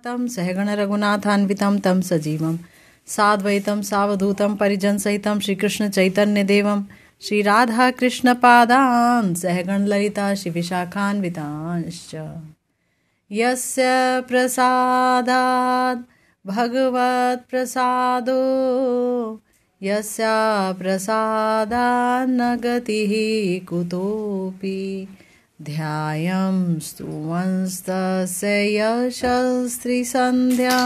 भक्तं सहगण रघुनाथान्वितं तं सजीवं साद्वैतं सावधूतं परिजनसहितं श्रीकृष्ण चैतन्य देवं श्री राधा कृष्ण पादान् सहगण ललिता श्रीविशाखान्वितांश्च यस्य प्रसादात् भगवत् प्रसादो यस्य प्रसादात् न गतिः कुतोऽपि ध्यायं स्तुवंस्तस्य यशस्त्रिसन्ध्यां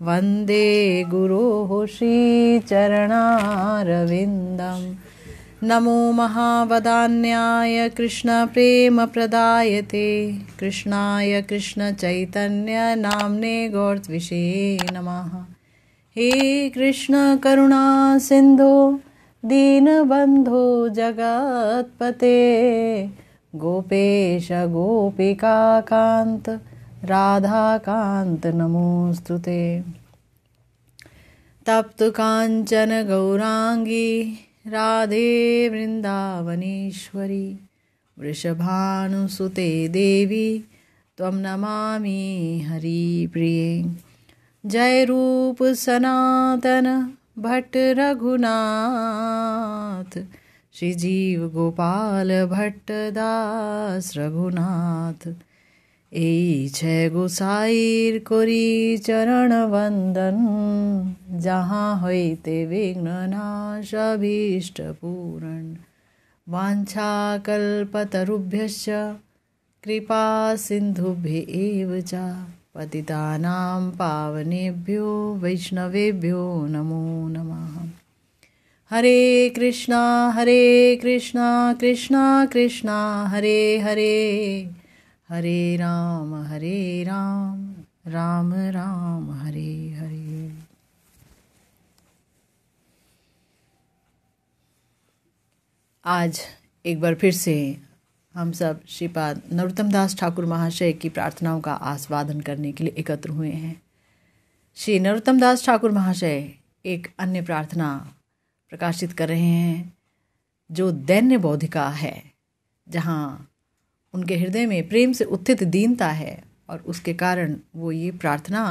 वन्दे गुरोः श्रीचरणारविन्दम् नमो महावदान्याय कृष्णप्रेमप्रदायते कृष्णाय कृष्णचैतन्य नाम्ने गौरत्विषे नमः। हे कृष्ण करुणा सिन्धो दीनबन्धो जगत्पते गोपेश गोपिकान्त राधाकान्त नमोऽस्तुते। तप्त काञ्चन गौरांगी राधे वृन्दावनेश्वरी वृषभानुसुते देवी त्वं नमामि हरिप्रिये। जय रूप सनातन भट्ट रघुनाथ श्री जीव गोपाल भट्ट दास रघुनाथ এই ছে গোসাইর করি চরণ বন্দন যাহা হইতে বিঘ্ন নাশ অভীষ্ট পূরণ বাঞ্ছা কল্পতরুভ্যশ্চ কৃপা সিন্ধুভ্য এব চ পতিতানাং পাবনেভ্यो वैष्णवेभ्यो नमो नमः। हरे कृष्णा कृष्णा कृष्णा हरे हरे हरे राम राम राम हरे हरे। आज एक बार फिर से हम सब श्रीपाद नरोत्तम दास ठाकुर महाशय की प्रार्थनाओं का आस्वादन करने के लिए एकत्र हुए हैं। श्री नरोत्तम दास ठाकुर महाशय एक अन्य प्रार्थना प्रकाशित कर रहे हैं जो दैन्य बौधिका है, जहाँ उनके हृदय में प्रेम से उत्थित दीनता है और उसके कारण वो ये प्रार्थना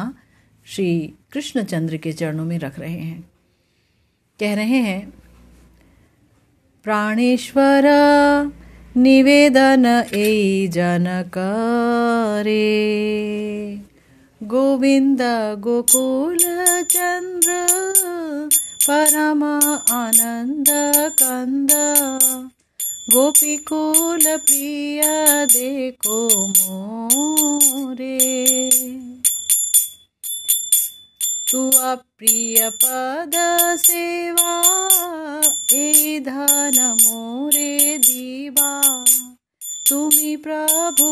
श्री कृष्णचंद्र के चरणों में रख रहे हैं। कह रहे हैं, प्राणेश्वर निवेदन ए जन करे गोविंद गोकुल चंद्र परम आनंद कंद गोपीकुल प्रिय देखो मोरे तू अप्रिय पद सेवा ए धन मोरे दीवा तुमी प्रभु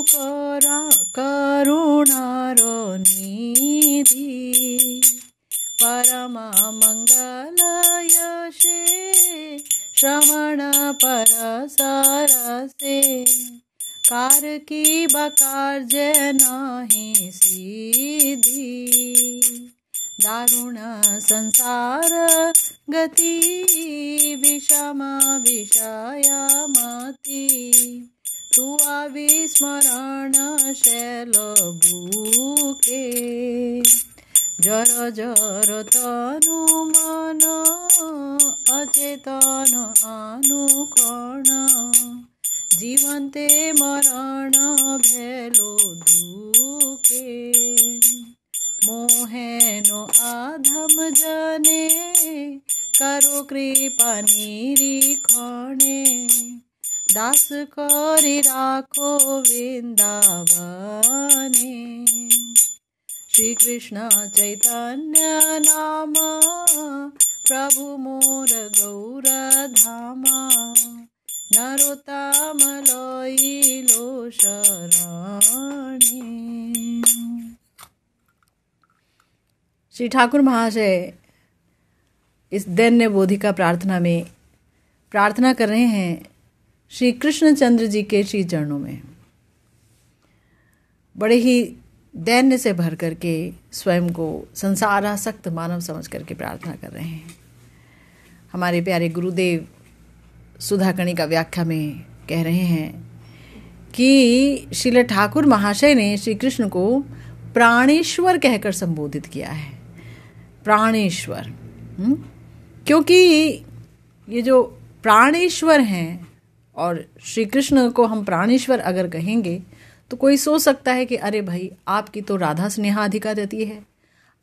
करुणारो निधि परम मंगल यशे श्रवण पर सरसे कार की बकार्य नाही सीधी दारुण संसार गति विषम विषयमति तू अविस्मरण शैल भूके जर जर तनु मन अचेतन अनुकर्ण जीवन्ते मरण भेलो दुखे मोहेनो आधम जने करो कृपा निरीक्षणे दास करी राखो वृंदावने श्री कृष्ण चैतन्य नाम प्रभु मोर गौर धाम नरोत्तम लइलो शरणे। श्री ठाकुर महाशय इस दैन्य बोधिका प्रार्थना में प्रार्थना कर रहे हैं श्री कृष्णचंद्र जी के श्री चरणों में। बड़े ही दैन्य से भर करके स्वयं को संसारासक्त मानव समझ करके प्रार्थना कर रहे हैं। हमारे प्यारे गुरुदेव सुधाकर्णी का व्याख्या में कह रहे हैं कि श्रील ठाकुर महाशय ने श्री कृष्ण को प्राणेश्वर कहकर संबोधित किया है। प्राणेश्वर, क्योंकि ये जो प्राणेश्वर हैं, और श्री कृष्ण को हम प्राणेश्वर अगर कहेंगे तो कोई सोच सकता है कि अरे भाई, आपकी तो राधा स्नेहाधिका रहती है,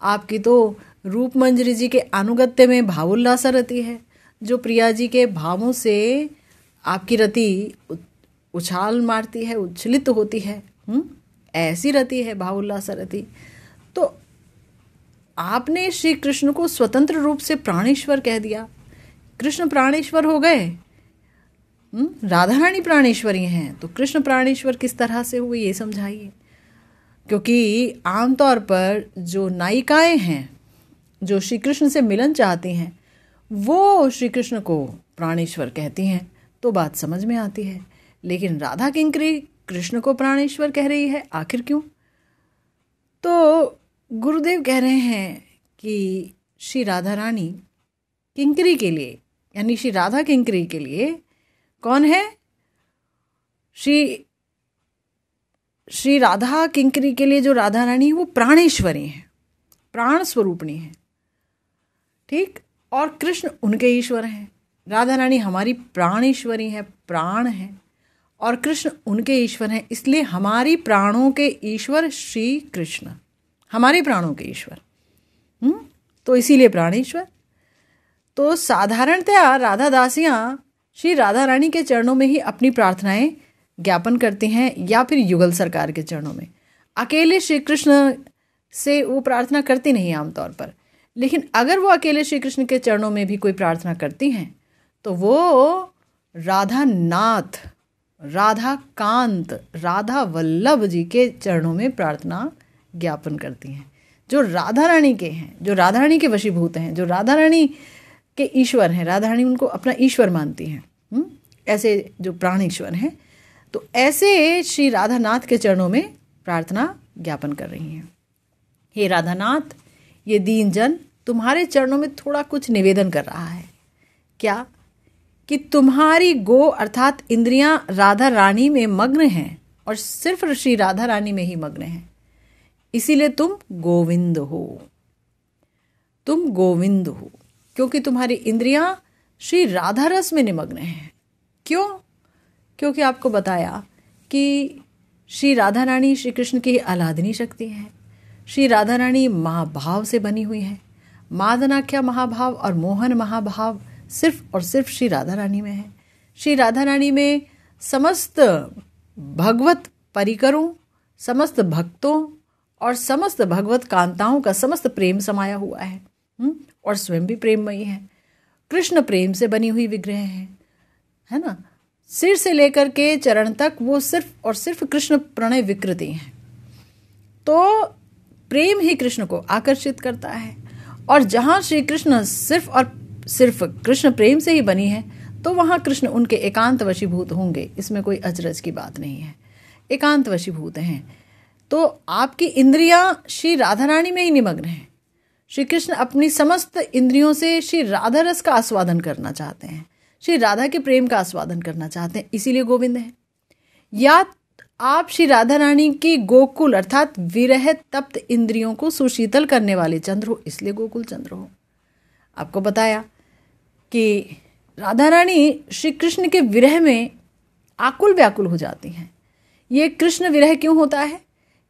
आपकी तो रूप मंजरी जी के अनुगत्य में भावोल्लासा रहती है, जो प्रिया जी के भावों से आपकी रति उछाल मारती है, उच्छलित होती है, ऐसी रति है भावोल्लासा रति। तो आपने श्री कृष्ण को स्वतंत्र रूप से प्राणेश्वर कह दिया। कृष्ण प्राणेश्वर हो गए, राधा रानी प्राणेश्वरी हैं, तो कृष्ण प्राणेश्वर किस तरह से हुए ये समझाइए। क्योंकि आमतौर पर जो नायिकाएं हैं, जो श्री कृष्ण से मिलन चाहती हैं, वो श्री कृष्ण को प्राणेश्वर कहती हैं, तो बात समझ में आती है। लेकिन राधा किंकरी कृष्ण को प्राणेश्वर कह रही है, आखिर क्यों? तो गुरुदेव कह रहे हैं कि श्री राधा रानी किंकरी के लिए, यानी श्री राधा किंकरी के लिए कौन है? श्री राधा किंकरी के लिए जो राधा रानी है वो प्राणेश्वरी है, प्राण स्वरूपणी है, ठीक। और कृष्ण उनके ईश्वर हैं। राधा रानी हमारी प्राणेश्वरी है, प्राण है, और कृष्ण उनके ईश्वर हैं। इसलिए हमारी प्राणों के ईश्वर श्री कृष्ण, हमारे प्राणों के ईश्वर, तो इसीलिए प्राणेश्वर। तो साधारणतया राधा दासियाँ श्री राधा रानी के चरणों में ही अपनी प्रार्थनाएं ज्ञापन करती हैं, या फिर युगल सरकार के चरणों में। अकेले श्री कृष्ण से वो प्रार्थना करती नहीं आमतौर पर, लेकिन अगर वो अकेले श्री कृष्ण के चरणों में भी कोई प्रार्थना करती हैं तो वो राधा नाथ, राधा कांत, राधा वल्लभ जी के चरणों में प्रार्थना ज्ञापन करती हैं, जो राधा रानी के हैं, जो राधा रानी के वशीभूत हैं, जो राधा रानी के ईश्वर हैं। राधा रानी उनको अपना ईश्वर मानती हैं, ऐसे जो प्राणेश्वर हैं। तो ऐसे श्री राधानाथ के चरणों में प्रार्थना ज्ञापन कर रही हैं। हे राधानाथ, ये दीन जन तुम्हारे चरणों में थोड़ा कुछ निवेदन कर रहा है। क्या? कि तुम्हारी गो अर्थात इंद्रियां राधा रानी में मग्न हैं, और सिर्फ श्री राधा रानी में ही मग्न हैं, इसीलिए तुम गोविंद हो। तुम गोविंद हो क्योंकि तुम्हारी इंद्रियां श्री राधा रस में निमग्न हैं। क्यों? क्योंकि आपको बताया कि श्री राधा रानी श्री कृष्ण की आह्लादनी शक्ति है। श्री राधा रानी महाभाव से बनी हुई है। मादनाख्या महाभाव और मोहन महाभाव सिर्फ और सिर्फ श्री राधा रानी में है। श्री राधा रानी में समस्त भगवत परिकरों, समस्त भक्तों और समस्त भगवत कांताओं का समस्त प्रेम समाया हुआ है, और स्वयं भी प्रेममयी है। कृष्ण प्रेम से बनी हुई विग्रह है ना। सिर से लेकर के चरण तक वो सिर्फ और सिर्फ कृष्ण प्रणय विकृति हैं। तो प्रेम ही कृष्ण को आकर्षित करता है, और जहाँ श्री कृष्ण सिर्फ और सिर्फ कृष्ण प्रेम से ही बनी है, तो वहाँ कृष्ण उनके एकांत वशीभूत होंगे। इसमें कोई अचरज की बात नहीं है, एकांत वशीभूत हैं। तो आपकी इंद्रियां श्री राधा रानी में ही निमग्न हैं। श्री कृष्ण अपनी समस्त इंद्रियों से श्री राधा रस का आस्वादन करना चाहते हैं, श्री राधा के प्रेम का आस्वादन करना चाहते हैं, इसीलिए गोविंद है। या आप श्री राधा रानी की गोकुल अर्थात विरह तप्त इंद्रियों को सुशीतल करने वाले चंद्र हो, इसलिए गोकुल चंद्र हो। आपको बताया कि राधा रानी श्री कृष्ण के विरह में आकुल व्याकुल हो जाती हैं। ये कृष्ण विरह क्यों होता है?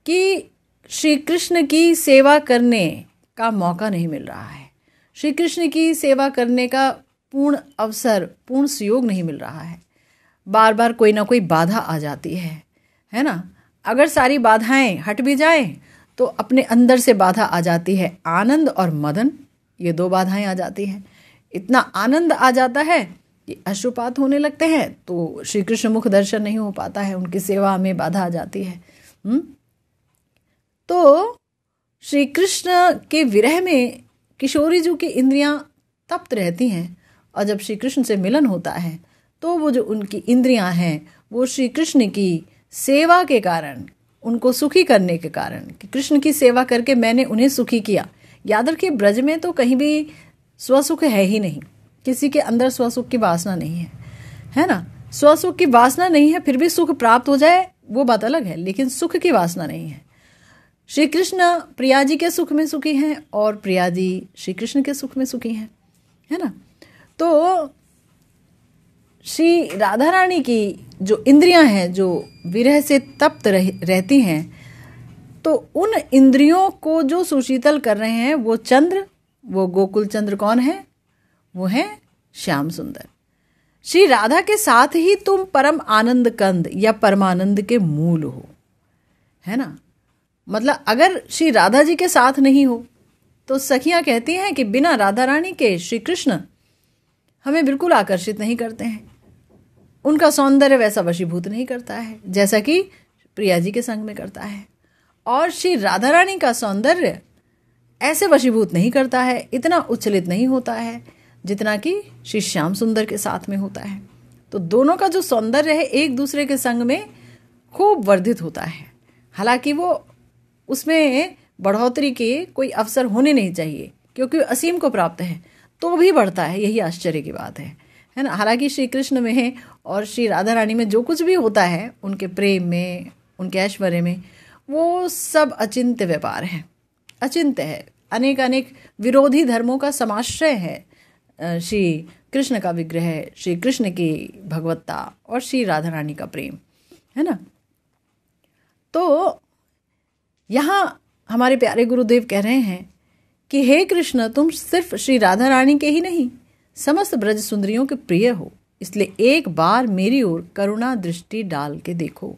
कि श्री कृष्ण की सेवा करने का मौका नहीं मिल रहा है, श्री कृष्ण की सेवा करने का पूर्ण अवसर, पूर्ण सुयोग नहीं मिल रहा है। बार बार कोई ना कोई बाधा आ जाती है ना। अगर सारी बाधाएं हट भी जाएं तो अपने अंदर से बाधा आ जाती है, आनंद और मदन, ये दो बाधाएं आ जाती हैं। इतना आनंद आ जाता है कि अश्रुपात होने लगते हैं, तो श्री कृष्ण मुख दर्शन नहीं हो पाता है, उनकी सेवा में बाधा आ जाती है। तो श्री कृष्ण के विरह में किशोरी जी की इंद्रियां तप्त रहती हैं, और जब श्री कृष्ण से मिलन होता है तो वो जो उनकी इंद्रियां हैं वो श्री कृष्ण की सेवा के कारण, उनको सुखी करने के कारण, कि कृष्ण की सेवा करके मैंने उन्हें सुखी किया। याद रखिए, ब्रज में तो कहीं भी स्वसुख है ही नहीं, किसी के अंदर स्वसुख की वासना नहीं है ना। स्वसुख की वासना नहीं है, फिर भी सुख प्राप्त हो जाए वो बात अलग है, लेकिन सुख की वासना नहीं है। श्री कृष्ण प्रिया जी के सुख में सुखी हैं और प्रिया जी श्री कृष्ण के सुख में सुखी हैं, है ना। तो श्री राधा रानी की जो इंद्रियां हैं जो विरह से तप्त रहती हैं, तो उन इंद्रियों को जो सुशीतल कर रहे हैं वो चंद्र, वो गोकुल चंद्र कौन है? वो है श्याम सुंदर। श्री राधा के साथ ही तुम परम आनंद कंद या परमानंद के मूल हो, है ना। मतलब अगर श्री राधा जी के साथ नहीं हो तो सखियां कहती हैं कि बिना राधा रानी के श्री कृष्ण हमें बिल्कुल आकर्षित नहीं करते हैं, उनका सौंदर्य वैसा वशीभूत नहीं करता है जैसा कि प्रिया जी के संग में करता है, और श्री राधा रानी का सौंदर्य ऐसे वशीभूत नहीं करता है, इतना उच्छलित नहीं होता है जितना कि श्री श्याम सुंदर के साथ में होता है। तो दोनों का जो सौंदर्य है एक दूसरे के संग में खूब वर्धित होता है। हालांकि वो उसमें बढ़ोतरी के कोई अवसर होने नहीं चाहिए क्योंकि असीम को प्राप्त है तो भी बढ़ता है, यही आश्चर्य की बात है ना। हालांकि श्री कृष्ण में और श्री राधा रानी में जो कुछ भी होता है, उनके प्रेम में, उनके ऐश्वर्य में, वो सब अचिंत्य व्यापार है, अचिंत्य है, अनेक अनेक विरोधी धर्मों का समाश्रय है श्री कृष्ण का विग्रह, श्री कृष्ण की भगवत्ता और श्री राधा रानी का प्रेम, है ना। तो यहाँ हमारे प्यारे गुरुदेव कह रहे हैं कि हे कृष्ण, तुम सिर्फ श्री राधा रानी के ही नहीं समस्त ब्रज सुंदरियों के प्रिय हो, इसलिए एक बार मेरी ओर करुणा दृष्टि डाल के देखो,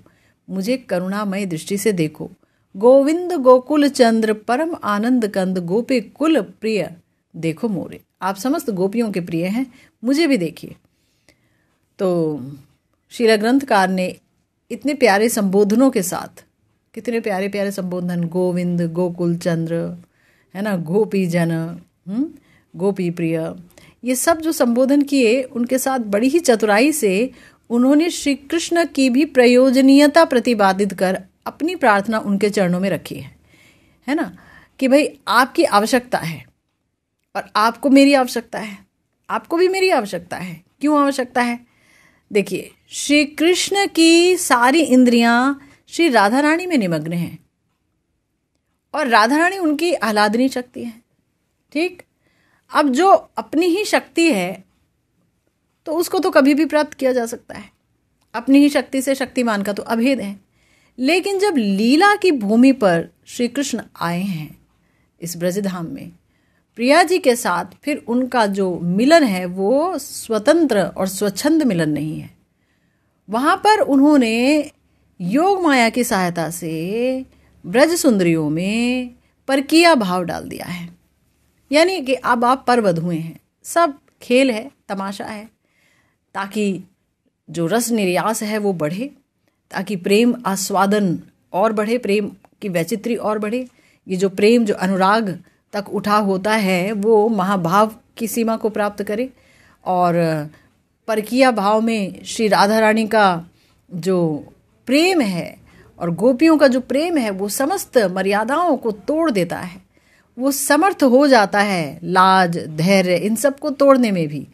मुझे करुणामय दृष्टि से देखो। गोविंद गोकुल चंद्र परम आनंद कंद गोपी कुल प्रिय देखो मोरे। आप समस्त गोपियों के प्रिय हैं, मुझे भी देखिए। तो शीला ग्रंथकार ने इतने प्यारे संबोधनों के साथ, कितने प्यारे प्यारे संबोधन, गोविंद गोकुल चंद्र, है ना, गोपी जन, गोपी प्रिय, ये सब जो संबोधन किए उनके साथ बड़ी ही चतुराई से उन्होंने श्री कृष्ण की भी प्रयोजनीयता प्रतिपादित कर अपनी प्रार्थना उनके चरणों में रखी है ना, कि भाई आपकी आवश्यकता है और आपको मेरी आवश्यकता है, आपको भी मेरी आवश्यकता है। क्यों आवश्यकता है? देखिए, श्री कृष्ण की सारी इंद्रियां श्री राधा रानी में निमग्न हैं और राधा रानी उनकी आह्लादनी शक्ति है। ठीक, अब जो अपनी ही शक्ति है तो उसको तो कभी भी प्राप्त किया जा सकता है, अपनी ही शक्ति से शक्तिमान का तो अभेद है। लेकिन जब लीला की भूमि पर श्री कृष्ण आए हैं इस ब्रजधाम में प्रिया जी के साथ, फिर उनका जो मिलन है वो स्वतंत्र और स्वच्छंद मिलन नहीं है। वहाँ पर उन्होंने योग माया की सहायता से ब्रज सुंदरियों में परकीया भाव डाल दिया है, यानी कि अब आप परवध हुए हैं, सब खेल है, तमाशा है, ताकि जो रस निर्यास है वो बढ़े, ताकि प्रेम आस्वादन और बढ़े, प्रेम की वैचित्री और बढ़े। ये जो प्रेम जो अनुराग तक उठा होता है वो महाभाव की सीमा को प्राप्त करे, और परकीया भाव में श्री राधा रानी का जो प्रेम है और गोपियों का जो प्रेम है वो समस्त मर्यादाओं को तोड़ देता है, वो समर्थ हो जाता है लाज धैर्य इन सब को तोड़ने में भी,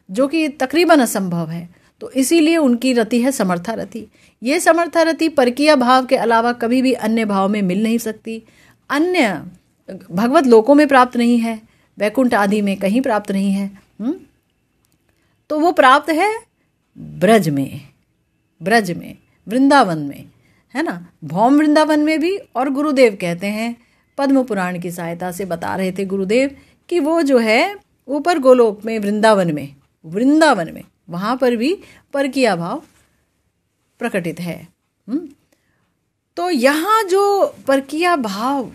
जो कि तकरीबन असंभव है। तो इसीलिए उनकी रति है समर्था रति। ये समर्था रति परकीय भाव के अलावा कभी भी अन्य भाव में मिल नहीं सकती, अन्य भगवत लोकों में प्राप्त नहीं है, वैकुंठ आदि में कहीं प्राप्त नहीं है। तो वो प्राप्त है ब्रज में, ब्रज में, वृंदावन में, है ना, भौम वृंदावन में भी। और गुरुदेव कहते हैं, पद्म पुराण की सहायता से बता रहे थे गुरुदेव कि वो जो है ऊपर गोलोक में वृंदावन में, वृंदावन में वहाँ पर भी परकीय भाव प्रकटित है। तो यहाँ जो परकीय भाव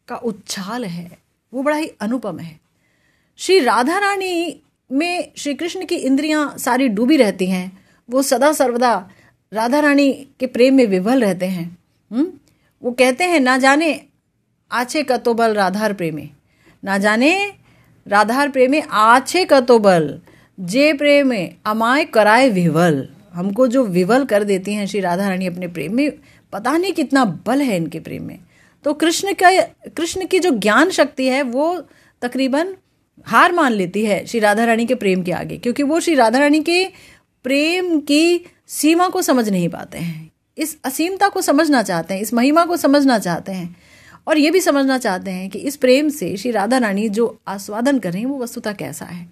का उच्छाल है वो बड़ा ही अनुपम है। श्री राधा रानी में श्री कृष्ण की इंद्रियां सारी डूबी रहती हैं, वो सदा सर्वदा राधा रानी के प्रेम में विभल रहते हैं। वो कहते हैं, ना जाने आछे कतो बल राधार प्रेमे, ना जाने राधार प्रेमे आछे कतो बल, जे प्रेमे अमाय कराए विवल। हमको जो विवल कर देती हैं श्री राधा रानी अपने प्रेम में, पता नहीं कितना बल है इनके प्रेम में। तो कृष्ण की जो ज्ञान शक्ति है वो तकरीबन हार मान लेती है श्री राधा रानी के प्रेम के आगे, क्योंकि वो श्री राधा रानी के प्रेम की सीमा को समझ नहीं पाते हैं इस असीमता को समझना चाहते हैं, इस महिमा को समझना चाहते हैं, और ये भी समझना चाहते हैं कि इस प्रेम से श्री राधा रानी जो आस्वादन कर रही हैं वो वस्तुतः कैसा है।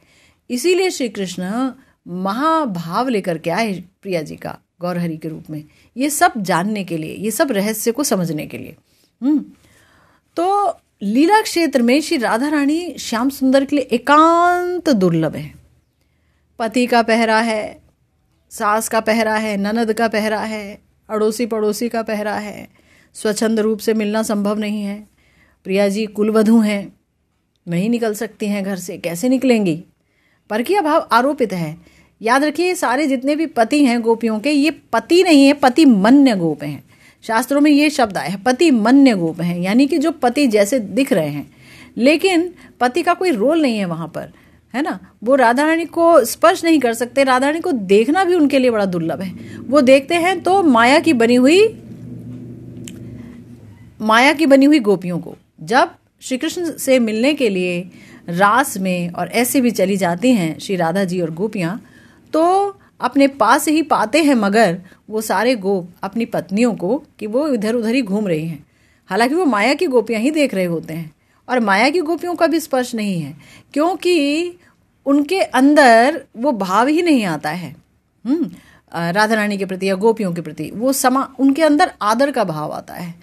इसीलिए श्री कृष्ण महाभाव लेकर के आए प्रिया जी का गौरहरि के रूप में, ये सब जानने के लिए, ये सब रहस्य को समझने के लिए। तो लीला क्षेत्र में श्री राधा रानी श्याम सुंदर के लिए एकांत दुर्लभ है। पति का पहरा है, सास का पहरा है, ननद का पहरा है, अड़ोसी पड़ोसी का पहरा है, स्वच्छंद रूप से मिलना संभव नहीं है। प्रिया जी कुलवधू हैं, नहीं निकल सकती हैं घर से, कैसे निकलेंगी? परकीय भाव आरोपित है। याद रखिए, सारे जितने भी पति हैं गोपियों के, ये पति नहीं है, पति मन्य गोप हैं। शास्त्रों में ये शब्द आया है, पति मन्य गोप हैं, यानी कि जो पति जैसे दिख रहे हैं लेकिन पति का कोई रोल नहीं है वहां पर, है ना। वो राधा रानी को स्पर्श नहीं कर सकते, राधा रानी को देखना भी उनके लिए बड़ा दुर्लभ है। वो देखते हैं तो माया की बनी हुई गोपियों को। जब श्री कृष्ण से मिलने के लिए रास में और ऐसे भी चली जाती हैं श्री राधा जी और गोपियां, तो अपने पास ही पाते हैं मगर वो सारे गोप अपनी पत्नियों को कि वो इधर उधर ही घूम रही हैं। हालांकि वो माया की गोपियां ही देख रहे होते हैं, और माया की गोपियों का भी स्पर्श नहीं है, क्योंकि उनके अंदर वो भाव ही नहीं आता है राधा रानी के प्रति या गोपियों के प्रति। वो उनके अंदर आदर का भाव आता है।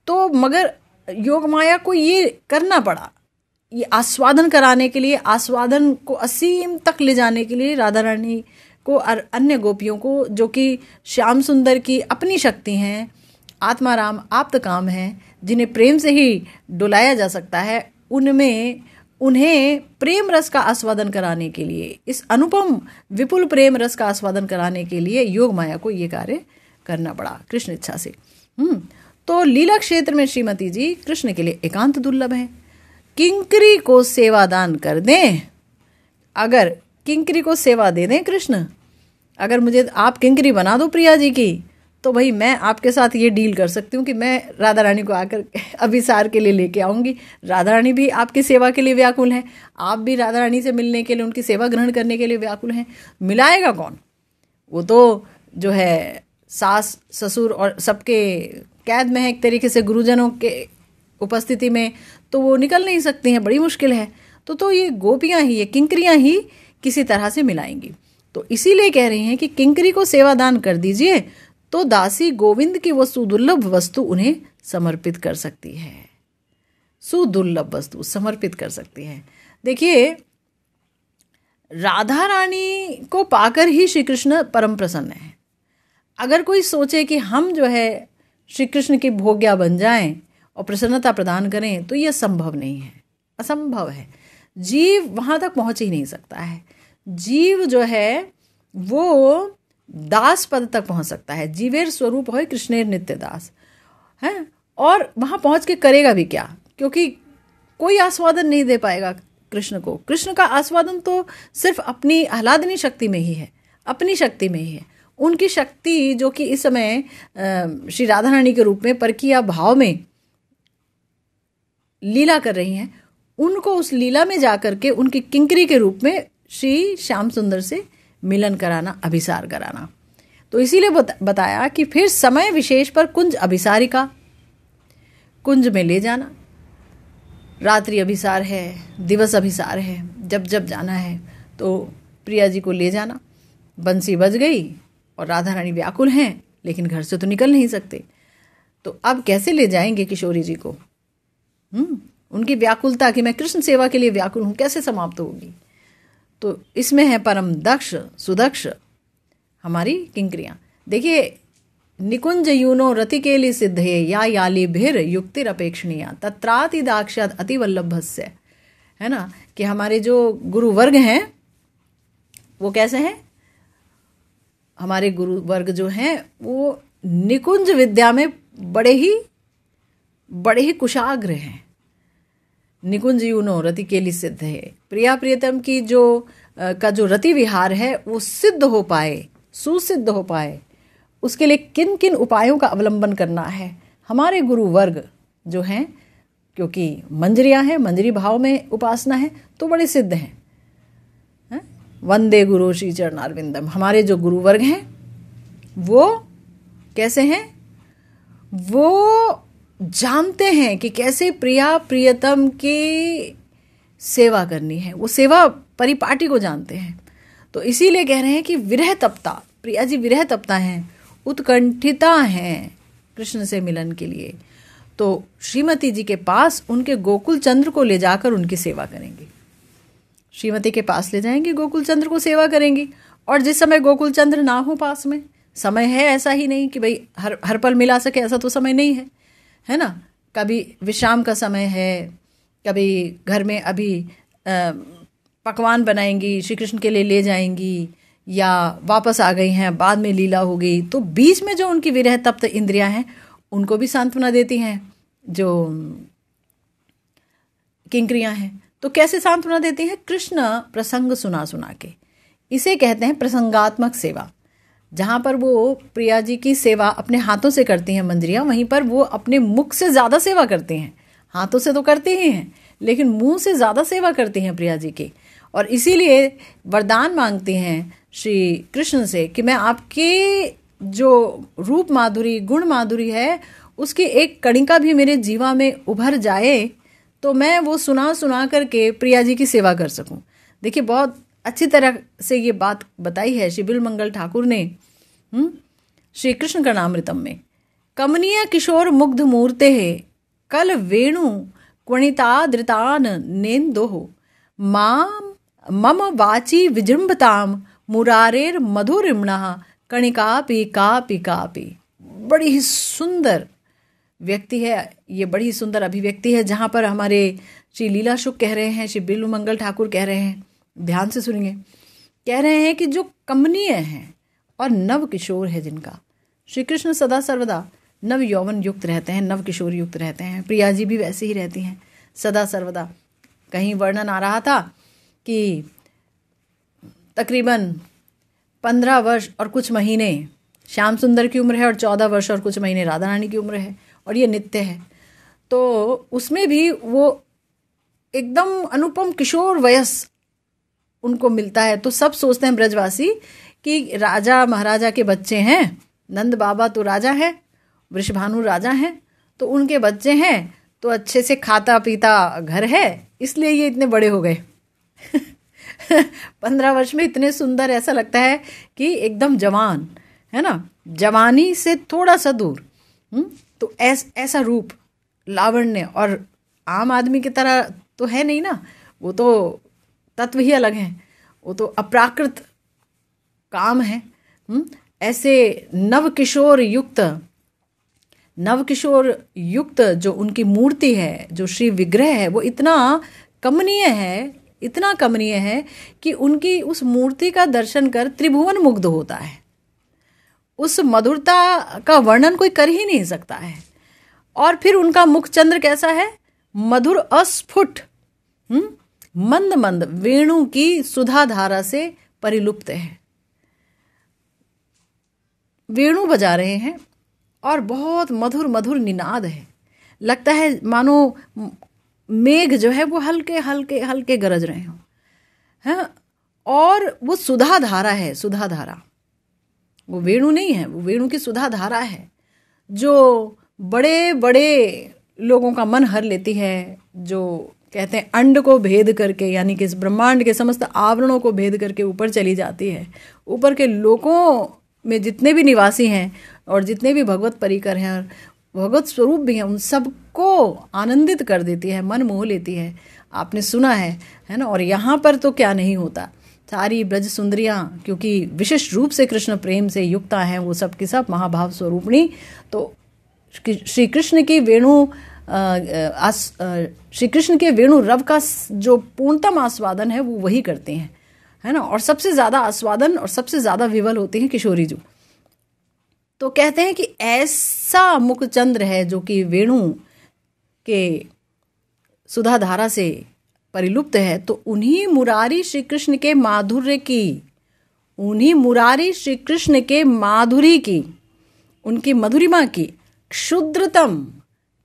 तो मगर योग माया को ये करना पड़ा, ये आस्वादन कराने के लिए, आस्वादन को असीम तक ले जाने के लिए राधा रानी को और अन्य गोपियों को, जो कि श्याम सुंदर की अपनी शक्ति हैं, आत्माराम आप्तकाम हैं, जिन्हें प्रेम से ही डुलाया जा सकता है, उन्हें प्रेम रस का आस्वादन कराने के लिए, इस अनुपम विपुल प्रेम रस का आस्वादन कराने के लिए योग माया को ये कार्य करना पड़ा कृष्ण इच्छा से। तो लीला क्षेत्र में श्रीमती जी कृष्ण के लिए एकांत दुर्लभ है। किंकरी को सेवा दान कर दें, अगर किंकरी को सेवा दे दें कृष्ण, अगर मुझे आप किंकरी बना दो प्रिया जी की, तो भाई मैं आपके साथ ये डील कर सकती हूँ कि मैं राधा रानी को आकर अभिसार के लिए लेके आऊँगी। राधा रानी भी आपकी सेवा के लिए व्याकुल हैं, आप भी राधा रानी से मिलने के लिए, उनकी सेवा ग्रहण करने के लिए व्याकुल हैं। मिलाएगा कौन? वो तो जो है सास ससुर और सबके कैद में है एक तरीके से, गुरुजनों के उपस्थिति में तो वो निकल नहीं सकती हैं, बड़ी मुश्किल है। तो ये गोपियाँ ही, ये किंकरियाँ ही किसी तरह से मिलाएंगी। तो इसीलिए कह रही हैं कि किंकरी को सेवादान कर दीजिए तो दासी गोविंद की वो सुदुर्लभ वस्तु उन्हें समर्पित कर सकती है, सुदुर्लभ वस्तु समर्पित कर सकती है। देखिए, राधा रानी को पाकर ही श्री कृष्ण परम प्रसन्न है। अगर कोई सोचे कि हम जो है श्री कृष्ण की भोग्या बन जाएं और प्रसन्नता प्रदान करें, तो यह संभव नहीं है, असंभव है। जीव वहां तक पहुंच ही नहीं सकता है। जीव जो है वो दास पद तक पहुंच सकता है। जीवेर स्वरूप हो कृष्णेर नित्य दास है, और वहां पहुंच के करेगा भी क्या, क्योंकि कोई आस्वादन नहीं दे पाएगा कृष्ण को। कृष्ण का आस्वादन तो सिर्फ अपनी आह्लादनी शक्ति में ही है, अपनी शक्ति में ही है। उनकी शक्ति जो कि इस समय श्री राधा रानी के रूप में परकीय भाव में लीला कर रही हैं, उनको उस लीला में जाकर के उनकी किंकरी के रूप में श्री श्याम सुंदर से मिलन कराना, अभिसार कराना। तो इसीलिए बताया कि फिर समय विशेष पर कुंज अभिसारिका, कुंज में ले जाना। रात्रि अभिसार है, दिवस अभिसार है, जब जब जाना है तो प्रिया जी को ले जाना। बंसी बज गई और राधा रानी व्याकुल हैं, लेकिन घर से तो निकल नहीं सकते, तो अब कैसे ले जाएंगे किशोरी जी को? उनकी व्याकुलता कि मैं कृष्ण सेवा के लिए व्याकुल हूं, कैसे समाप्त होगी? तो इसमें है परम दक्ष सुदक्ष हमारी किंकरियां। देखिए, निकुंज यूनो रतिकेली सिद्धे या याली भिर युक्तिर अपेक्षणीया तत्राति दाक्षात अतिवल्लभस्य, है ना, कि हमारे जो गुरु वर्ग हैं वो कैसे हैं? हमारे गुरु वर्ग जो हैं वो निकुंज विद्या में बड़े ही कुशाग्र हैं। निकुंज यूनो रतिकेली सिद्ध है, प्रिया प्रियतम की जो रति विहार है वो सिद्ध हो पाए, सुसिद्ध हो पाए, उसके लिए किन किन उपायों का अवलंबन करना है। हमारे गुरु वर्ग जो हैं, क्योंकि मंजरियां हैं, मंजरी भाव में उपासना है, तो बड़े सिद्ध हैं। वंदे गुरु श्री चरणारविंदम, हमारे जो गुरु वर्ग हैं वो कैसे हैं? वो जानते हैं कि कैसे प्रिया प्रियतम की सेवा करनी है, वो सेवा परिपाटी को जानते हैं। तो इसीलिए कह रहे हैं कि विरह तप्ता, प्रिया जी विरह तप्ता हैं, उत्कंठिता हैं कृष्ण से मिलन के लिए। तो श्रीमती जी के पास उनके गोकुल चंद्र को ले जाकर उनकी सेवा करेंगी। श्रीमती के पास ले जाएंगे, गोकुल चंद्र को सेवा करेंगी। और जिस समय गोकुल चंद्र ना हो पास में, समय है ऐसा ही नहीं कि भाई हर पल मिला सके, ऐसा तो समय नहीं है, है ना। कभी विश्राम का समय है, कभी घर में अभी पकवान बनाएंगी, श्री कृष्ण के लिए ले जाएंगी, या वापस आ गई हैं, बाद में लीला हो गई। तो बीच में जो उनकी विरह तप्त इंद्रियां हैं उनको भी सांत्वना देती हैं जो किंकरियां हैं। तो कैसे सांत्वना देती हैं? कृष्ण प्रसंग सुना सुना के। इसे कहते हैं प्रसंगात्मक सेवा। जहाँ पर वो प्रिया जी की सेवा अपने हाथों से करती हैं मंजरियाँ, वहीं पर वो अपने मुख से ज़्यादा सेवा करती हैं। हाथों से तो करती ही हैं, लेकिन मुंह से ज़्यादा सेवा करती हैं प्रिया जी की। और इसीलिए वरदान मांगती हैं श्री कृष्ण से कि मैं आपकी जो रूप माधुरी, गुण माधुरी है, उसकी एक कणिका भी मेरे जीवा में उभर जाए तो मैं वो सुना सुना करके प्रिया जी की सेवा कर सकूं। देखिए, बहुत अच्छी तरह से ये बात बताई है श्री बिल्वमंगल ठाकुर ने श्री कृष्ण कर्णामृतम में। कमनीय किशोर मुग्ध मूर्ते है कल वेणु क्वणितादृतान नेन्दोह मम वाची विजृंभताम मुरारेर मधुरिम्णः कणिकापि कापि कापि। बड़ी ही सुंदर व्यक्ति है ये, बड़ी ही सुंदर अभिव्यक्ति है, जहाँ पर हमारे श्री लीला शुक कह रहे हैं, श्री बिल्वमंगल ठाकुर कह रहे हैं, ध्यान से सुनिए। कह रहे हैं कि जो कमनीय हैं और नव किशोर है, जिनका श्री कृष्ण सदा सर्वदा नव यौवन युक्त रहते हैं, नव किशोर युक्त रहते हैं। प्रिया जी भी वैसे ही रहती हैं सदा सर्वदा। कहीं वर्णन आ रहा था कि तकरीबन 15 वर्ष और कुछ महीने श्याम सुंदर की उम्र है और 14 वर्ष और कुछ महीने राधा रानी की उम्र है, और ये नित्य है। तो उसमें भी वो एकदम अनुपम किशोर वयस उनको मिलता है। तो सब सोचते हैं ब्रजवासी कि राजा महाराजा के बच्चे हैं, नंद बाबा तो राजा है, वृषभानु राजा हैं, तो उनके बच्चे हैं, तो अच्छे से खाता पीता घर है, इसलिए ये इतने बड़े हो गए। 15 वर्ष में इतने सुंदर, ऐसा लगता है कि एकदम जवान, है ना, जवानी से थोड़ा सा दूर। तो ऐसा रूप, लावण्य, और आम आदमी की तरह तो है नहीं ना, वो तो तत्व ही अलग हैं, वो तो अप्राकृत काम है। ऐसे नवकिशोर युक्त जो उनकी मूर्ति है, जो श्री विग्रह है, वो इतना कमनीय है कि उनकी उस मूर्ति का दर्शन कर त्रिभुवन मुग्ध होता है। उस मधुरता का वर्णन कोई कर ही नहीं सकता है। और फिर उनका मुखचंद्र कैसा है? मधुर अस्फुट, मंद मंद वेणु की सुधा धारा से परिलुप्त है। वेणु बजा रहे हैं और बहुत मधुर मधुर निनाद है। लगता है मानो मेघ जो है वो हल्के हल्के हल्के गरज रहे हो, हैं। और वो सुधा धारा है, सुधा धारा, वो वेणु नहीं है, वो वेणु की सुधा धारा है, जो बड़े बड़े लोगों का मन हर लेती है। जो कहते हैं अंड को भेद करके, यानी कि इस ब्रह्मांड के समस्त आवरणों को भेद करके ऊपर चली जाती है। ऊपर के लोगों में जितने भी निवासी हैं और जितने भी भगवत परिकर हैं और भगवत स्वरूप भी हैं, उन सबको आनंदित कर देती है, मन मोह लेती है। आपने सुना है ना। और यहाँ पर तो क्या नहीं होता, सारी ब्रज सुंदरियाँ क्योंकि विशिष्ट रूप से कृष्ण प्रेम से युक्ता हैं, वो सब की सब महाभाव स्वरूपणी। तो श्री कृष्ण की वेणु श्री कृष्ण के वेणु रव का जो पूर्णतम आस्वादन है वो वही करते हैं, है ना। और सबसे ज़्यादा आस्वादन और सबसे ज़्यादा विवल होते हैं किशोरी जी। तो कहते हैं कि ऐसा मुखचंद्र है जो कि वेणु के सुधा धारा से परिलुप्त है। तो उन्हीं मुरारी श्री कृष्ण के माधुर्य की, उन्हीं मुरारी श्री कृष्ण के माधुरी की, उनकी मधुरिमा की क्षुद्रतम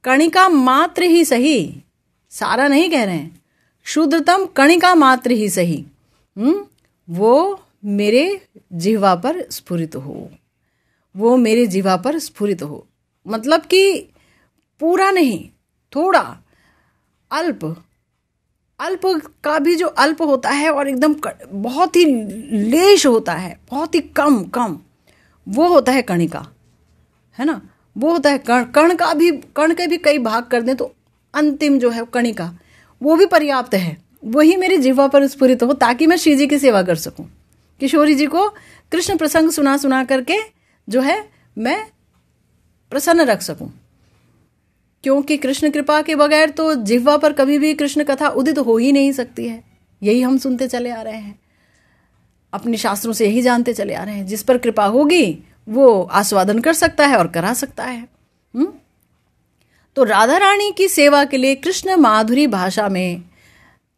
कणिका मात्र ही सही, सारा नहीं कह रहे हैं, क्षुद्रतम कणिका मात्र ही सही, वो मेरे जिह्वा पर स्फुरित हो, वो मेरे जीवा पर स्फुरित हो। मतलब कि पूरा नहीं, थोड़ा अल्प, अल्प का भी जो अल्प होता है और एकदम बहुत ही लेश होता है, बहुत ही कम कम, वो होता है कणिका, है ना। वो होता है कण का भी, कण के भी कई भाग कर दें तो अंतिम जो है कणिका, वो भी पर्याप्त है। वही मेरे जिह्वा पर स्फुरित हो ताकि मैं श्री जी की सेवा कर सकूं, किशोरी जी को कृष्ण प्रसंग सुना सुना करके जो है मैं प्रसन्न रख सकूं। क्योंकि कृष्ण कृपा के बगैर तो जिह्वा पर कभी भी कृष्ण कथा उदित हो ही नहीं सकती है। यही हम सुनते चले आ रहे हैं, अपने शास्त्रों से यही जानते चले आ रहे हैं। जिस पर कृपा होगी वो आस्वादन कर सकता है और करा सकता है। तो राधा रानी की सेवा के लिए कृष्ण माधुरी भाषा में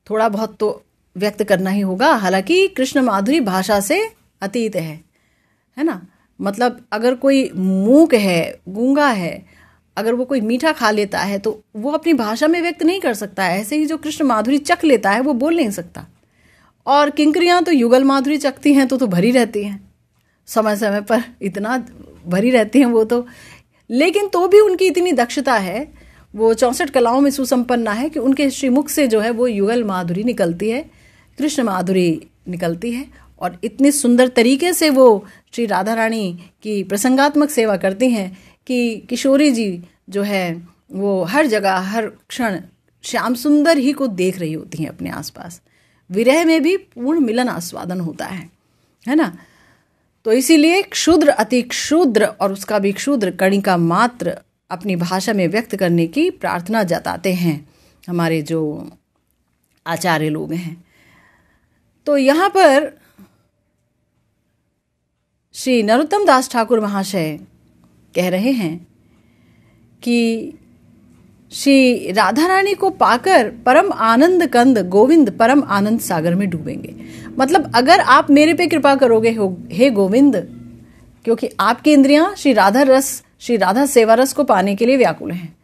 थोड़ा बहुत तो व्यक्त करना ही होगा। हालांकि कृष्ण माधुरी भाषा से अतीत है ना। मतलब अगर कोई मूक है, गूंगा है, अगर वो कोई मीठा खा लेता है तो वो अपनी भाषा में व्यक्त नहीं कर सकता है। ऐसे ही जो कृष्ण माधुरी चख लेता है वो बोल नहीं सकता। और किंकरियां तो युगल माधुरी चखती हैं तो भरी रहती हैं, समय समय पर इतना भरी रहती हैं वो तो। लेकिन तो भी उनकी इतनी दक्षता है, वो 64 कलाओं में सुसंपन्ना है कि उनके श्रीमुख से जो है वो युगल माधुरी निकलती है, कृष्ण माधुरी निकलती है। और इतनी सुंदर तरीके से वो श्री राधा रानी की प्रसंगात्मक सेवा करती हैं कि किशोरी जी जो है वो हर जगह हर क्षण श्याम सुंदर ही को देख रही होती हैं अपने आसपास। विरह में भी पूर्ण मिलन आस्वादन होता है ना। तो इसीलिए क्षुद्र अति क्षुद्र और उसका भी क्षुद्र कणिका मात्र अपनी भाषा में व्यक्त करने की प्रार्थना जताते हैं हमारे जो आचार्य लोग हैं। तो यहाँ पर श्री नरोत्तम दास ठाकुर महाशय कह रहे हैं कि श्री राधा रानी को पाकर परम आनंद कंद गोविंद परम आनंद सागर में डूबेंगे। मतलब अगर आप मेरे पे कृपा करोगे हे गोविंद, क्योंकि आपकी इंद्रियां श्री राधा रस, श्री राधा सेवा रस को पाने के लिए व्याकुल हैं,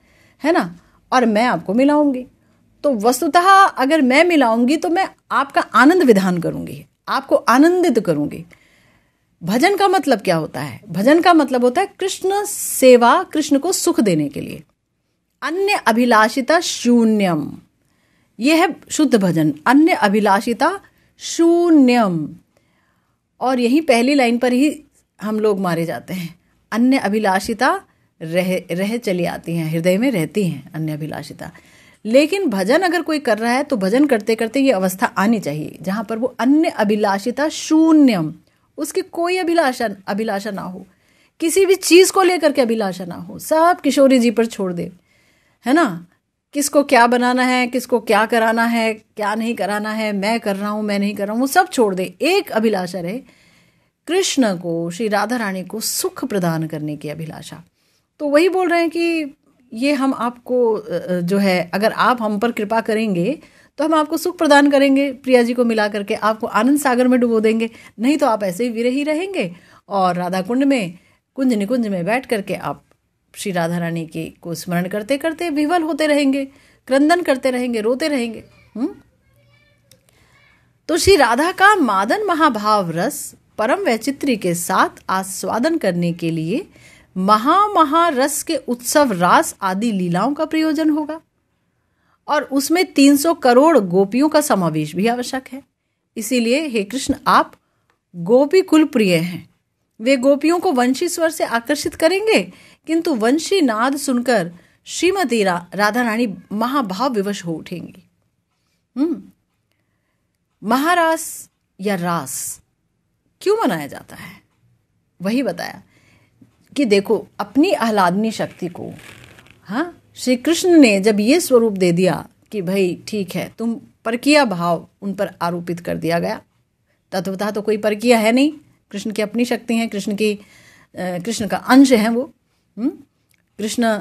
है ना। और मैं आपको मिलाऊंगी, तो वस्तुतः अगर मैं मिलाऊंगी तो मैं आपका आनंद विधान करूंगी, आपको आनंदित करूंगी। भजन का मतलब क्या होता है? भजन का मतलब होता है कृष्ण सेवा, कृष्ण को सुख देने के लिए। अन्य अभिलाषिता शून्यम, यह है शुद्ध भजन। अन्य अभिलाषिता शून्यम। और यही पहली लाइन पर ही हम लोग मारे जाते हैं। अन्य अभिलाषिता रह चली आती हैं, हृदय में रहती हैं अन्य अभिलाषिता। लेकिन भजन अगर कोई कर रहा है तो भजन करते करते ये अवस्था आनी चाहिए जहां पर वो अन्य अभिलाषिता शून्यम, उसकी कोई अभिलाषा ना हो, किसी भी चीज को लेकर के अभिलाषा ना हो, सब किशोरी जी पर छोड़ दे, है ना। किसको क्या बनाना है, किसको क्या कराना है, क्या नहीं कराना है, मैं कर रहा हूं, मैं नहीं कर रहा हूं, वो सब छोड़ दे। एक अभिलाषा रहे, कृष्ण को, श्री राधा रानी को सुख प्रदान करने की अभिलाषा। तो वही बोल रहे हैं कि ये हम आपको जो है, अगर आप हम पर कृपा करेंगे तो हम आपको सुख प्रदान करेंगे, प्रिया जी को मिला करके आपको आनंद सागर में डुबो देंगे। नहीं तो आप ऐसे ही विरही रहेंगे और राधा कुंड में, कुंज निकुंज में बैठ करके आप श्री राधा रानी की को स्मरण करते करते विवल होते रहेंगे, क्रंदन करते रहेंगे, रोते रहेंगे। तो श्री राधा का मादन महाभाव रस परम वैचित्री के साथ आस्वादन करने के लिए महारस के उत्सव रास आदि लीलाओं का प्रयोजन होगा और उसमें 300 करोड़ गोपियों का समावेश भी आवश्यक है। इसीलिए हे कृष्ण, आप गोपी कुल प्रिय हैं। वे गोपियों को वंशी स्वर से आकर्षित करेंगे, किंतु वंशी नाद सुनकर श्रीमती राधा रानी महाभाव विवश हो उठेंगी। महारास या रास क्यों मनाया जाता है? वही बताया कि देखो, अपनी आह्लादनी शक्ति को, हाँ, श्री कृष्ण ने जब ये स्वरूप दे दिया कि भाई ठीक है, तुम परकीय भाव उन पर आरोपित कर दिया गया। तत्वतः तो कोई परकीय है नहीं, कृष्ण की अपनी शक्ति है, कृष्ण का अंश है वो, कृष्ण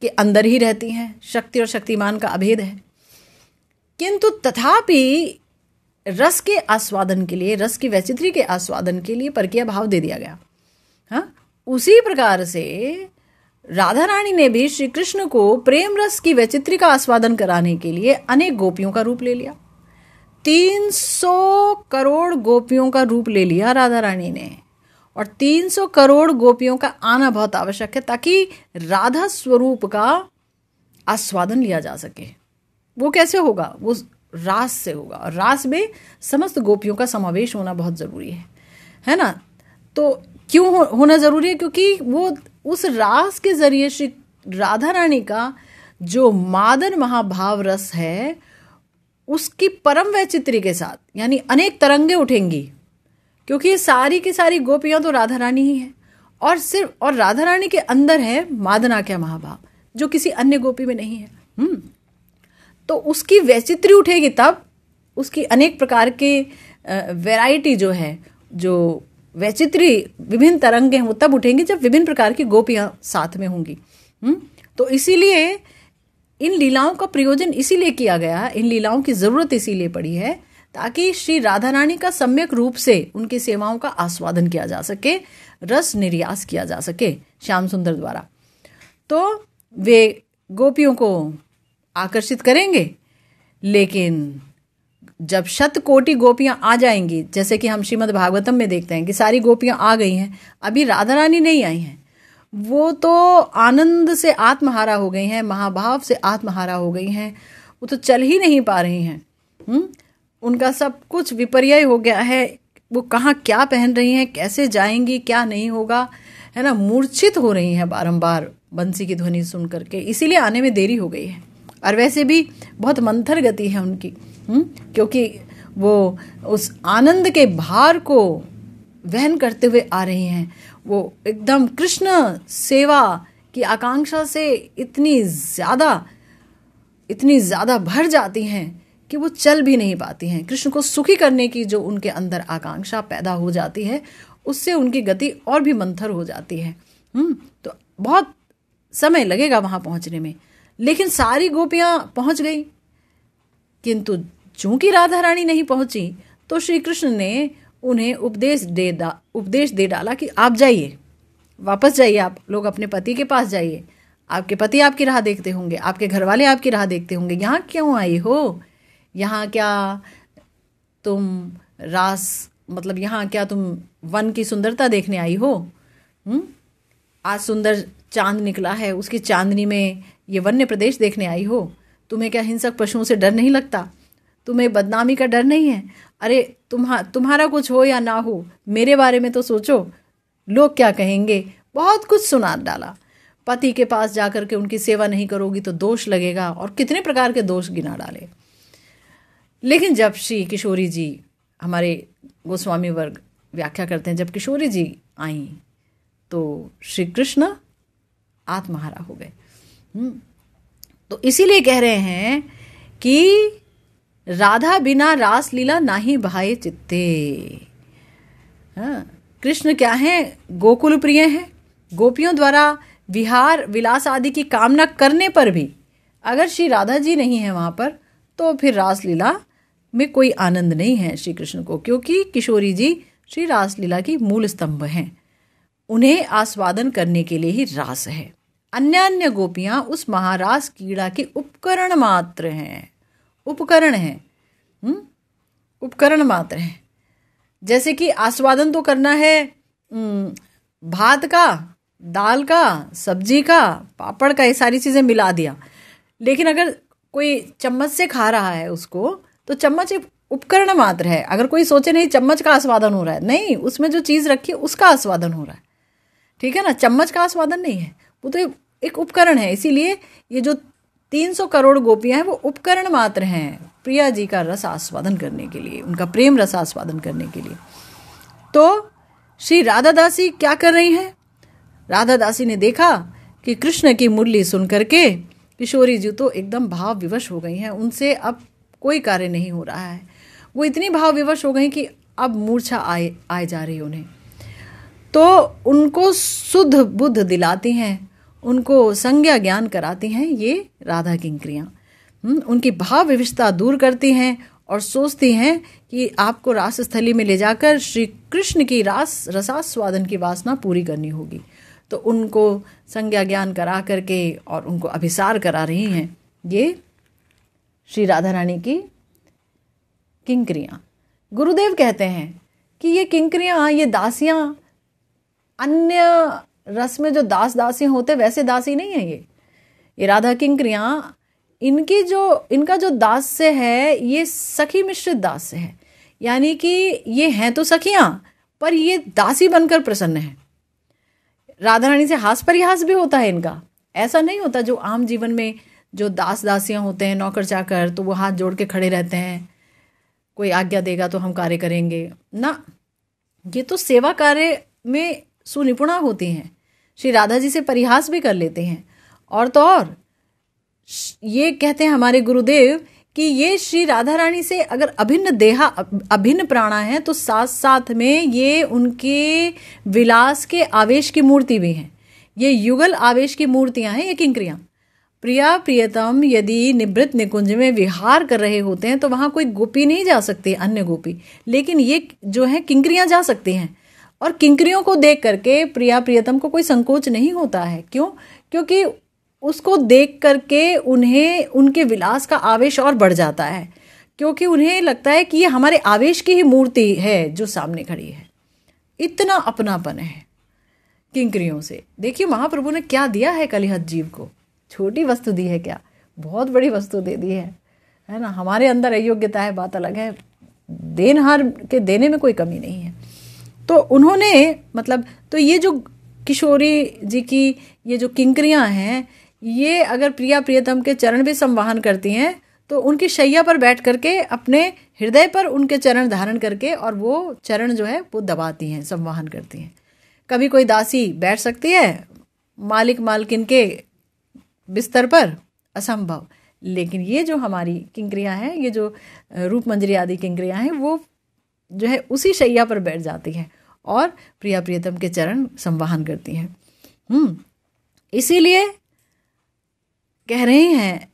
के अंदर ही रहती हैं, शक्ति और शक्तिमान का अभेद है। किंतु तथापि रस के आस्वादन के लिए, रस की वैचित्री के आस्वादन के लिए परकीय भाव दे दिया गया। हाँ, उसी प्रकार से राधा रानी ने भी श्री कृष्ण को प्रेम रस की वैचित्री का आस्वादन कराने के लिए अनेक गोपियों का रूप ले लिया। 300 करोड़ गोपियों का रूप ले लिया राधा रानी ने, और 300 करोड़ गोपियों का आना बहुत आवश्यक है ताकि राधा स्वरूप का आस्वादन लिया जा सके। वो कैसे होगा? वो रास से होगा, और रास में समस्त गोपियों का समावेश होना बहुत ज़रूरी है ना। तो क्यों होना ज़रूरी है? क्योंकि वो उस रास के जरिए श्री राधा रानी का जो मादन महाभाव रस है उसकी परम वैचित्री के साथ, यानी अनेक तरंगे उठेंगी, क्योंकि सारी की सारी गोपियां तो राधा रानी ही है, और राधा रानी के अंदर है मादनाख्या महाभाव जो किसी अन्य गोपी में नहीं है। तो उसकी वैचित्री उठेगी, तब उसकी अनेक प्रकार के वैरायटी जो है, जो वैचित्री विभिन्न तरंगे हैं, वो तब उठेंगी जब विभिन्न प्रकार की गोपियां साथ में होंगी। तो इसीलिए इन लीलाओं का प्रयोजन इसीलिए किया गया, इन लीलाओं की जरूरत इसीलिए पड़ी है ताकि श्री राधा रानी का सम्यक रूप से उनकी सेवाओं का आस्वादन किया जा सके, रस निर्यास किया जा सके श्याम सुंदर द्वारा। तो वे गोपियों को आकर्षित करेंगे, लेकिन जब 100 कोटि गोपियां आ जाएंगी, जैसे कि हम श्रीमद् भागवतम में देखते हैं कि सारी गोपियां आ गई हैं, अभी राधा रानी नहीं आई हैं, वो तो आनंद से आत्महारा हो गई हैं, महाभाव से आत्महारा हो गई हैं, वो तो चल ही नहीं पा रही हैं। उनका सब कुछ विपर्य हो गया है, वो कहाँ क्या पहन रही हैं, कैसे जाएंगी, क्या नहीं होगा, है ना, मूर्छित हो रही हैं बारंबार बंसी की ध्वनि सुन करके, इसीलिए आने में देरी हो गई है। और वैसे भी बहुत मंथर गति है उनकी, क्योंकि वो उस आनंद के भार को वहन करते हुए आ रही हैं। वो एकदम कृष्ण सेवा की आकांक्षा से इतनी ज़्यादा भर जाती हैं कि वो चल भी नहीं पाती हैं। कृष्ण को सुखी करने की जो उनके अंदर आकांक्षा पैदा हो जाती है, उससे उनकी गति और भी मंथर हो जाती है। तो बहुत समय लगेगा वहाँ पहुँचने में, लेकिन सारी गोपियाँ पहुँच गई, किंतु चूंकि राधा रानी नहीं पहुंची तो श्री कृष्ण ने उन्हें उपदेश दे डाला कि आप जाइए, वापस जाइए, आप लोग अपने पति के पास जाइए, आपके पति आपकी राह देखते होंगे, आपके घर वाले आपकी राह देखते होंगे, यहाँ क्यों आई हो, यहाँ क्या तुम यहाँ क्या तुम वन की सुंदरता देखने आई हो? आज सुंदर चांद निकला है, उसकी चांदनी में ये वन्य प्रदेश देखने आई हो? तुम्हें क्या हिंसक पशुओं से डर नहीं लगता? तुम्हें बदनामी का डर नहीं है? अरे तुम्हारा कुछ हो या ना हो, मेरे बारे में तो सोचो, लोग क्या कहेंगे? बहुत कुछ सुना डाला। पति के पास जाकर के उनकी सेवा नहीं करोगी तो दोष लगेगा, और कितने प्रकार के दोष गिना डाले। लेकिन जब श्री किशोरी जी, हमारे गोस्वामी वर्ग व्याख्या करते हैं, जब किशोरी जी आई तो श्री कृष्ण आत्महारा हो गए। तो इसीलिए कह रहे हैं कि राधा बिना रास लीला नाही भाए चित्ते। कृष्ण क्या है? गोकुल प्रिय हैं। गोपियों द्वारा विहार विलास आदि की कामना करने पर भी अगर श्री राधा जी नहीं है वहाँ पर, तो फिर रास लीला में कोई आनंद नहीं है श्री कृष्ण को, क्योंकि किशोरी जी श्री रास लीला की मूल स्तंभ हैं। उन्हें आस्वादन करने के लिए ही रास है। अन्य गोपियां उस महारास क्रीड़ा के उपकरण मात्र हैं, उपकरण हैं, उपकरण मात्र हैं। जैसे कि आस्वादन तो करना है भात का, दाल का, सब्जी का, पापड़ का, ये सारी चीज़ें मिला दिया, लेकिन अगर कोई चम्मच से खा रहा है उसको, तो चम्मच एक उपकरण मात्र है। अगर कोई सोचे नहीं चम्मच का आस्वादन हो रहा है, नहीं, उसमें जो चीज़ रखी है उसका आस्वादन हो रहा है, ठीक है ना, चम्मच का आस्वादन नहीं है, वो तो एक उपकरण है। इसीलिए ये जो 300 करोड़ गोपियां हैं वो उपकरण मात्र हैं प्रिया जी का रस आस्वादन करने के लिए, उनका प्रेम रस आस्वादन करने के लिए। तो श्री राधा दासी क्या कर रही हैं? राधा दासी ने देखा कि कृष्ण की मुरली सुन करके किशोरी जी तो एकदम भाव विवश हो गई हैं, उनसे अब कोई कार्य नहीं हो रहा है। वो इतनी भाव विवश हो गई कि अब मूर्छा आए जा रही उन्हें। तो उनको शुद्ध बुद्ध दिलाती हैं, उनको संज्ञा ज्ञान कराती हैं ये राधा किंकरियाँ। उनकी भाव विविशता दूर करती हैं और सोचती हैं कि आपको रास स्थली में ले जाकर श्री कृष्ण की रसास्वादन की वासना पूरी करनी होगी। तो उनको संज्ञा ज्ञान करा करके और उनको अभिसार करा रही हैं ये श्री राधा रानी की किंकरियाँ। गुरुदेव कहते हैं कि ये किंकरियाँ, ये दासियाँ अन्य रस में जो दास दासी होते वैसे दासी नहीं है ये राधा किंकरियां, इनका जो दास्य है ये सखी मिश्रित दास्य है, यानी कि ये हैं तो सखियां पर ये दासी बनकर प्रसन्न है। राधा रानी से हास परिहास भी होता है इनका, ऐसा नहीं होता जो आम जीवन में जो दास दासियां होते हैं नौकर चाकर, तो वो हाथ जोड़ के खड़े रहते हैं, कोई आज्ञा देगा तो हम कार्य करेंगे ना। ये तो सेवा कार्य में सुनिपुणा होती हैं, श्री राधा जी से परिहास भी कर लेते हैं। और तो और ये कहते हैं हमारे गुरुदेव कि ये श्री राधा रानी से अगर अभिन्न देहा अभिन्न प्राणा है तो साथ साथ में ये उनके विलास के आवेश की मूर्ति भी हैं, ये युगल आवेश की मूर्तियां हैं ये किंकरियां। प्रिया प्रियतम यदि निवृत्त निकुंज में विहार कर रहे होते हैं तो वहां कोई गोपी नहीं जा सकती, अन्य गोपी, लेकिन ये जो है किंकरियां जा सकती हैं। और किंकरियों को देख करके प्रिया प्रियतम को कोई संकोच नहीं होता है। क्यों? क्योंकि उसको देख करके उन्हें उनके विलास का आवेश और बढ़ जाता है, क्योंकि उन्हें लगता है कि ये हमारे आवेश की ही मूर्ति है जो सामने खड़ी है। इतना अपनापन है किंकरियों से। देखिए महाप्रभु ने क्या दिया है कलिहत जीव को, छोटी वस्तु दी है क्या, बहुत बड़ी वस्तु दे दी है ना। हमारे अंदर अयोग्यता है, बात अलग है, देनहार के देने में कोई कमी नहीं है। तो उन्होंने मतलब, तो ये जो किशोरी जी की ये जो किंकरियां हैं, ये अगर प्रिया प्रियतम के चरण भी संवाहन करती हैं तो उनकी शैया पर बैठ करके अपने हृदय पर उनके चरण धारण करके और वो चरण जो है वो दबाती हैं, संवाहन करती हैं। कभी कोई दासी बैठ सकती है मालिक मालकिन के बिस्तर पर, असंभव। लेकिन ये जो हमारी किंकरियां हैं, ये जो रूप मंजरी आदि किंकरियां हैं, वो जो है उसी शैया पर बैठ जाती हैं और प्रिया प्रियतम के चरण संवाहन करती हैं। इसीलिए कह रहे हैं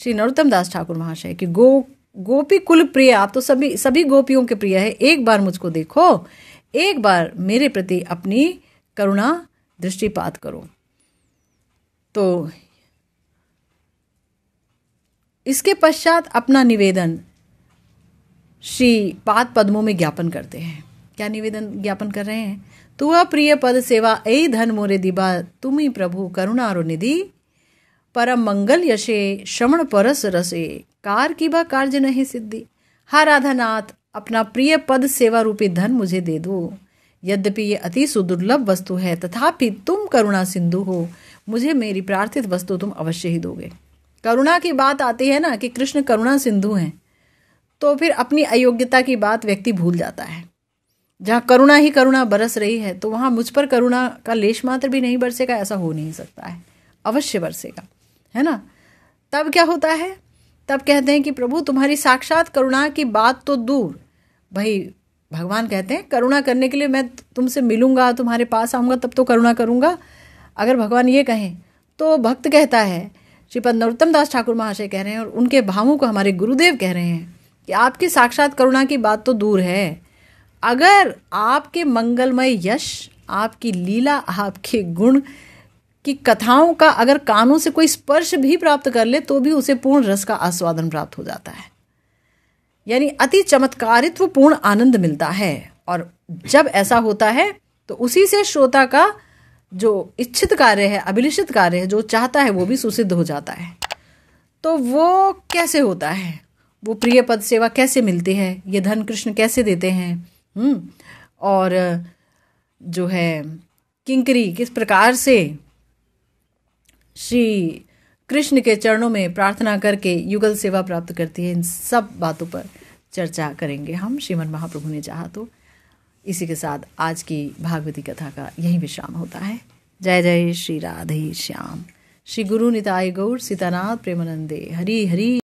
श्री नरोत्तम दास ठाकुर महाशय कि गोपी कुल प्रिय, आप तो सभी गोपियों के प्रिय है, एक बार मुझको देखो, एक बार मेरे प्रति अपनी करुणा दृष्टिपात करो। तो इसके पश्चात अपना निवेदन श्री पाद पद्मों में ज्ञापन करते हैं। क्या निवेदन ज्ञापन कर रहे हैं? तुआ प्रिय पद सेवा ऐ धन मोरे दिबा, तुम्ही प्रभु करुणारो निधि, परम मंगल यशे श्रवण परस रसे, कार की बा कार्य नहीं सिद्धि। हा राधानाथ, अपना प्रिय पद सेवा रूपी धन मुझे दे दो। यद्यपि ये अति सुदुर्लभ वस्तु है, तथापि तुम करुणा सिंधु हो, मुझे मेरी प्रार्थित वस्तु तुम अवश्य ही दोगे। करुणा की बात आती है ना कि कृष्ण करुणा सिंधु हैं, तो फिर अपनी अयोग्यता की बात व्यक्ति भूल जाता है। जहाँ करुणा ही करुणा बरस रही है तो वहाँ मुझ पर करुणा का लेश मात्र भी नहीं बरसेगा, ऐसा हो नहीं सकता है, अवश्य बरसेगा, है ना। तब क्या होता है? तब कहते हैं कि प्रभु तुम्हारी साक्षात करुणा की बात तो दूर, भाई भगवान कहते हैं करुणा करने के लिए मैं तुमसे मिलूंगा, तुम्हारे पास आऊँगा तब तो करुणा करूँगा। अगर भगवान ये कहें तो भक्त कहता है, श्रीपद नरोत्तम दास ठाकुर महाशय कह रहे हैं और उनके भावों को हमारे गुरुदेव कह रहे हैं कि आपकी साक्षात करुणा की बात तो दूर है, अगर आपके मंगलमय यश, आपकी लीला, आपके गुण की कथाओं का अगर कानों से कोई स्पर्श भी प्राप्त कर ले तो भी उसे पूर्ण रस का आस्वादन प्राप्त हो जाता है, यानी अति चमत्कारित्व पूर्ण आनंद मिलता है। और जब ऐसा होता है तो उसी से श्रोता का जो इच्छित कार्य है, अभिलषित कार्य है, जो चाहता है वो भी सुसिद्ध हो जाता है। तो वो कैसे होता है? वो प्रिय पद सेवा कैसे मिलती है? ये धन कृष्ण कैसे देते हैं? और जो है किंकरी किस प्रकार से श्री कृष्ण के चरणों में प्रार्थना करके युगल सेवा प्राप्त करती है, इन सब बातों पर चर्चा करेंगे हम, श्रीमन महाप्रभु ने चाहा तो। इसी के साथ आज की भागवती कथा का यही विश्राम होता है। जय जय श्री राधे श्याम। श्री गुरु निताय गौर सीतानाथ प्रेमानंदे। हरि हरि।